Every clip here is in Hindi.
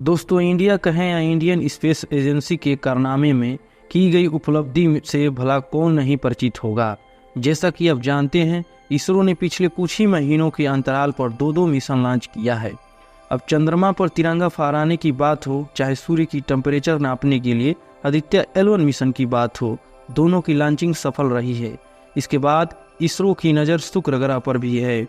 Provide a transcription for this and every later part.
दोस्तों, इंडिया कहें या इंडियन स्पेस एजेंसी के कारनामे में की गई उपलब्धि से भला कौन नहीं परिचित होगा। जैसा कि आप जानते हैं, इसरो ने पिछले कुछ ही महीनों के अंतराल पर दो मिशन लॉन्च किया है। अब चंद्रमा पर तिरंगा फहराने की बात हो, चाहे सूर्य की टेम्परेचर नापने के लिए आदित्य L1 मिशन की बात हो, दोनों की लॉन्चिंग सफल रही है। इसके बाद इसरो की नज़र शुक्र ग्रह पर भी है,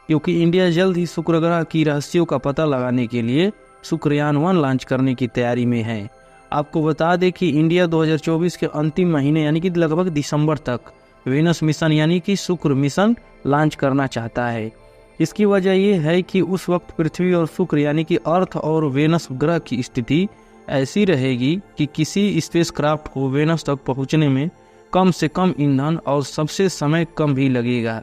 क्योंकि इंडिया जल्द ही शुक्र ग्रह की रहस्यों का पता लगाने के लिए शुक्रयान-1 लॉन्च करने की तैयारी में है। आपको बता दें कि इंडिया 2024 के अंतिम महीने यानी कि लगभग दिसंबर तक वेनस मिशन यानी कि शुक्र मिशन लॉन्च करना चाहता है। इसकी वजह यह है कि उस वक्त पृथ्वी और शुक्र यानी कि अर्थ और वेनस ग्रह की स्थिति ऐसी रहेगी कि किसी स्पेसक्राफ्ट को वेनस तक पहुंचने में कम से कम ईंधन और सबसे समय कम भी लगेगा।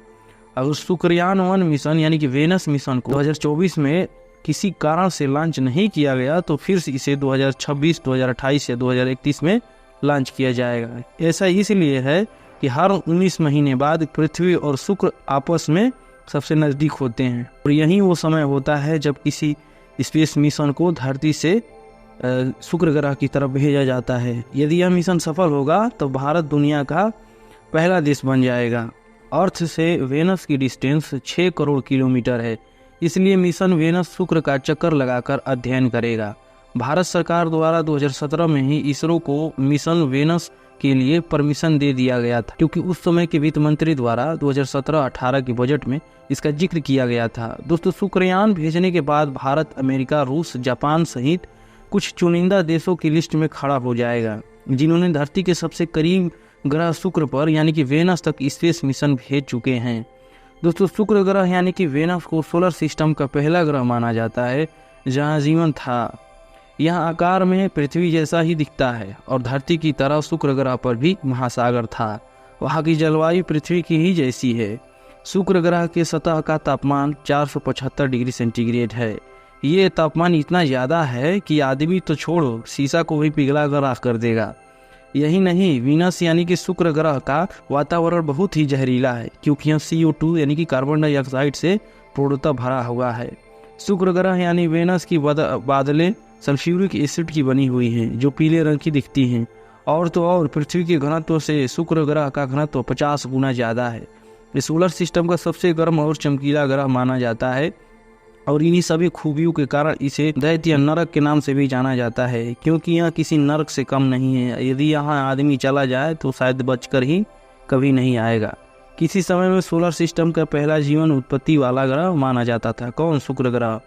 अगर शुक्रयान-1 मिशन यानी कि वेनस मिशन को 2024 में किसी कारण से लॉन्च नहीं किया गया तो फिर इसे 2026, 2028 या 2031 में लॉन्च किया जाएगा। ऐसा इसलिए है कि हर 19 महीने बाद पृथ्वी और शुक्र आपस में सबसे नज़दीक होते हैं और यही वो समय होता है जब किसी स्पेस मिशन को धरती से शुक्र ग्रह की तरफ भेजा जाता है। यदि यह मिशन सफल होगा तो भारत दुनिया का पहला देश बन जाएगा। अर्थ से वेनस की डिस्टेंस 6 करोड़ किलोमीटर है, इसलिए मिशन वेनस शुक्र का चक्कर लगाकर अध्ययन करेगा। भारत सरकार द्वारा 2017 में ही इसरो को मिशन वेनस के लिए परमिशन दे दिया गया था, क्योंकि उस समय के वित्त मंत्री द्वारा 2017-18 के बजट में इसका जिक्र किया गया था। दोस्तों, शुक्रयान भेजने के बाद भारत अमेरिका, रूस, जापान सहित कुछ चुनिंदा देशों की लिस्ट में खड़ा हो जाएगा, जिन्होंने धरती के सबसे करीब ग्रह शुक्र पर यानी कि वेनस तक स्पेस मिशन भेज चुके हैं। दोस्तों, शुक्र ग्रह यानी कि वेनस को सोलर सिस्टम का पहला ग्रह माना जाता है जहां जीवन था। यह आकार में पृथ्वी जैसा ही दिखता है और धरती की तरह शुक्र ग्रह पर भी महासागर था। वहाँ की जलवायु पृथ्वी की ही जैसी है। शुक्र ग्रह के सतह का तापमान 475 डिग्री सेंटीग्रेड है। ये तापमान इतना ज़्यादा है कि आदमी तो छोड़ो, शीशा को भी पिघला कर राख कर देगा। यही नहीं, वीनस यानी कि शुक्र ग्रह का वातावरण बहुत ही जहरीला है, क्योंकि यह CO2 यानी कि कार्बन डाइऑक्साइड से पूर्णतः भरा हुआ है। शुक्र ग्रह यानी वेनस की बादलें सल्फ्यूरिक एसिड की बनी हुई हैं, जो पीले रंग की दिखती हैं। और तो और पृथ्वी के घनत्व से शुक्र ग्रह का घनत्व 50 गुना ज़्यादा है। इस सोलर सिस्टम का सबसे गर्म और चमकीला ग्रह माना जाता है और इन्हीं सभी खूबियों के कारण इसे दैत्य नरक के नाम से भी जाना जाता है, क्योंकि यह किसी नरक से कम नहीं है। यदि यहाँ आदमी चला जाए तो शायद बचकर ही कभी नहीं आएगा। किसी समय में सोलर सिस्टम का पहला जीवन उत्पत्ति वाला ग्रह माना जाता था। कौन? शुक्र ग्रह।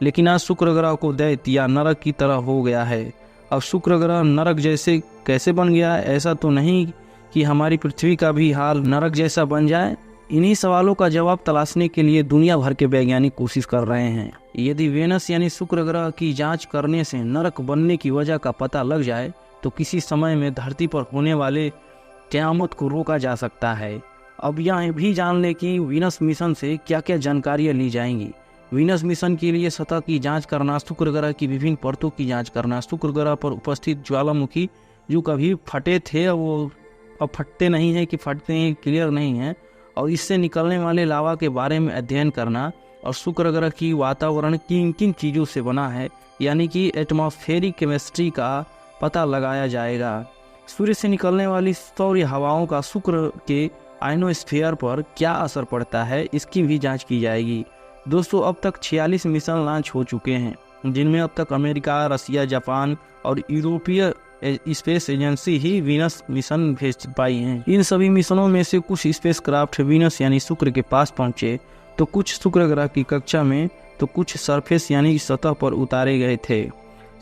लेकिन आज शुक्र ग्रह को दैत्य या नरक की तरह हो गया है। अब शुक्र ग्रह नरक जैसे कैसे बन गया? ऐसा तो नहीं कि हमारी पृथ्वी का भी हाल नरक जैसा बन जाए। इन्हीं सवालों का जवाब तलाशने के लिए दुनिया भर के वैज्ञानिक कोशिश कर रहे हैं। यदि वेनस यानी शुक्र ग्रह की जांच करने से नरक बनने की वजह का पता लग जाए तो किसी समय में धरती पर होने वाले क़यामत को रोका जा सकता है। अब यह भी जान लें कि वीनस मिशन से क्या क्या जानकारियाँ ली जाएंगी। वीनस मिशन के लिए सतह की जांच करना, शुक्र ग्रह की विभिन्न परतों की जांच करना, शुक्र ग्रह पर उपस्थित ज्वालामुखी जो कभी फटे थे वो अब फटते नहीं हैं कि फटते हैं, क्लियर नहीं है, और इससे निकलने वाले लावा के बारे में अध्ययन करना, और शुक्र ग्रह की वातावरण किन किन चीज़ों से बना है यानी कि एटमॉस्फेरिक केमिस्ट्री का पता लगाया जाएगा। सूर्य से निकलने वाली सौर हवाओं का शुक्र के आयनोस्फीयर पर क्या असर पड़ता है, इसकी भी जांच की जाएगी। दोस्तों, अब तक 46 मिशन लॉन्च हो चुके हैं, जिनमें अब तक अमेरिका, रसिया, जापान और यूरोपीय स्पेस एजेंसी ही वीनस मिशन भेज पाई हैं। इन सभी मिशनों में से कुछ स्पेसक्राफ्ट वीनस यानी शुक्र के पास पहुंचे, तो कुछ शुक्र ग्रह की कक्षा में, तो कुछ सरफेस यानी सतह पर उतारे गए थे।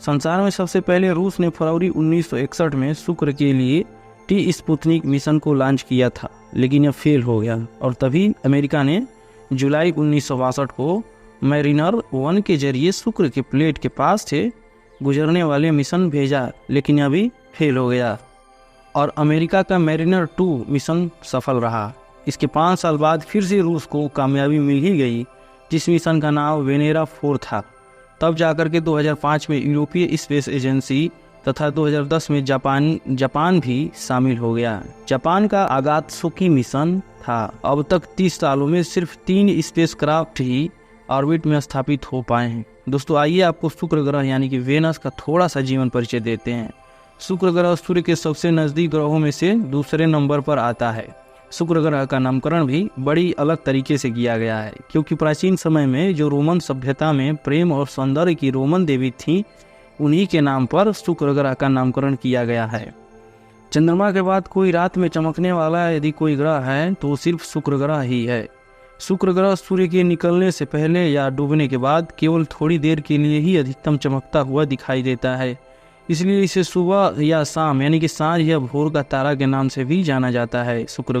संसार में सबसे पहले रूस ने फरवरी 1961 में शुक्र के लिए T-स्पुतनिक मिशन को लॉन्च किया था, लेकिन यह फेल हो गया। और तभी अमेरिका ने जुलाई 1962 को मैरिनर 1 के जरिए शुक्र के प्लेट के पास से गुजरने वाले मिशन भेजा, लेकिन यह भी फेल हो गया। और अमेरिका का मैरिनर 2 मिशन सफल रहा। इसके 5 साल बाद फिर से रूस को कामयाबी मिल ही गई, जिस मिशन का नाम वेनेरा 4 था। तब जाकर के 2005 में यूरोपीय स्पेस एजेंसी तथा 2010 में जापान भी शामिल हो गया। जापान का आगात्सुकी मिशन था। अब तक 30 सालों में सिर्फ 3 स्पेसक्राफ्ट ही ऑर्बिट में स्थापित हो पाए हैं। दोस्तों आइए आपको शुक्र ग्रह यानी कि वेनस का थोड़ा सा जीवन परिचय देते हैं। शुक्र ग्रह सूर्य के सबसे नज़दीक ग्रहों में से दूसरे नंबर पर आता है। शुक्र ग्रह का नामकरण भी बड़ी अलग तरीके से किया गया है, क्योंकि प्राचीन समय में जो रोमन सभ्यता में प्रेम और सौंदर्य की रोमन देवी थी, उन्हीं के नाम पर शुक्र ग्रह का नामकरण किया गया है। चंद्रमा के बाद कोई रात में चमकने वाला यदि कोई ग्रह है तो सिर्फ शुक्र ग्रह ही है। शुक्र ग्रह सूर्य के निकलने से पहले या डूबने के बाद केवल थोड़ी देर के लिए ही अधिकतम चमकता हुआ दिखाई देता है, इसलिए इसे सुबह या शाम यानी कि सांझ या भोर का तारा के नाम से भी जाना जाता है। शुक्र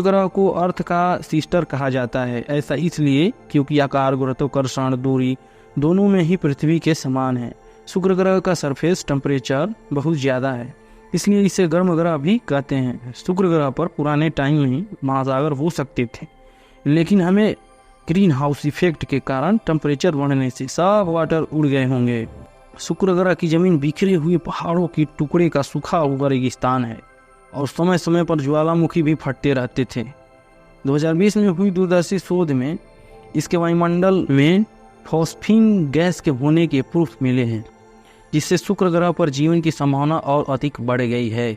ग्रह को अर्थ का सिस्टर कहा जाता है। ऐसा इसलिए क्योंकि आकार, गुरुत्वाकर्षण, दूरी दोनों में ही पृथ्वी के समान है। शुक्र ग्रह का सरफेस टेम्परेचर बहुत ज़्यादा है, इसलिए इसे गर्म ग्रह भी कहते हैं। शुक्र ग्रह पर पुराने टाइम में महासागर हो सकते थे, लेकिन हमें ग्रीन हाउस इफेक्ट के कारण टेम्परेचर बढ़ने से सब वाटर उड़ गए होंगे। शुक्र ग्रह की जमीन बिखरे हुए पहाड़ों की टुकड़े का सूखा हुआ रेगिस्तान है और समय समय पर ज्वालामुखी भी फटते रहते थे। 2020 में हुई दूरदर्शी शोध में इसके वायुमंडल में फॉस्फीन गैस के होने के प्रूफ मिले हैं, जिससे शुक्र ग्रह पर जीवन की संभावना और अधिक बढ़ गई है।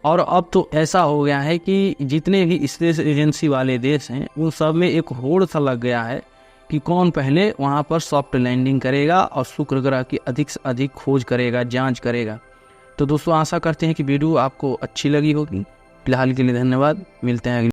और अब तो ऐसा हो गया है कि जितने भी स्पेस एजेंसी वाले देश हैं उन सब में एक होड़ सा लग गया है कि कौन पहले वहां पर सॉफ्ट लैंडिंग करेगा और शुक्र ग्रह की अधिक से अधिक खोज करेगा, जांच करेगा। तो दोस्तों आशा करते हैं कि वीडियो आपको अच्छी लगी होगी। फिलहाल के लिए धन्यवाद, मिलते हैं अगली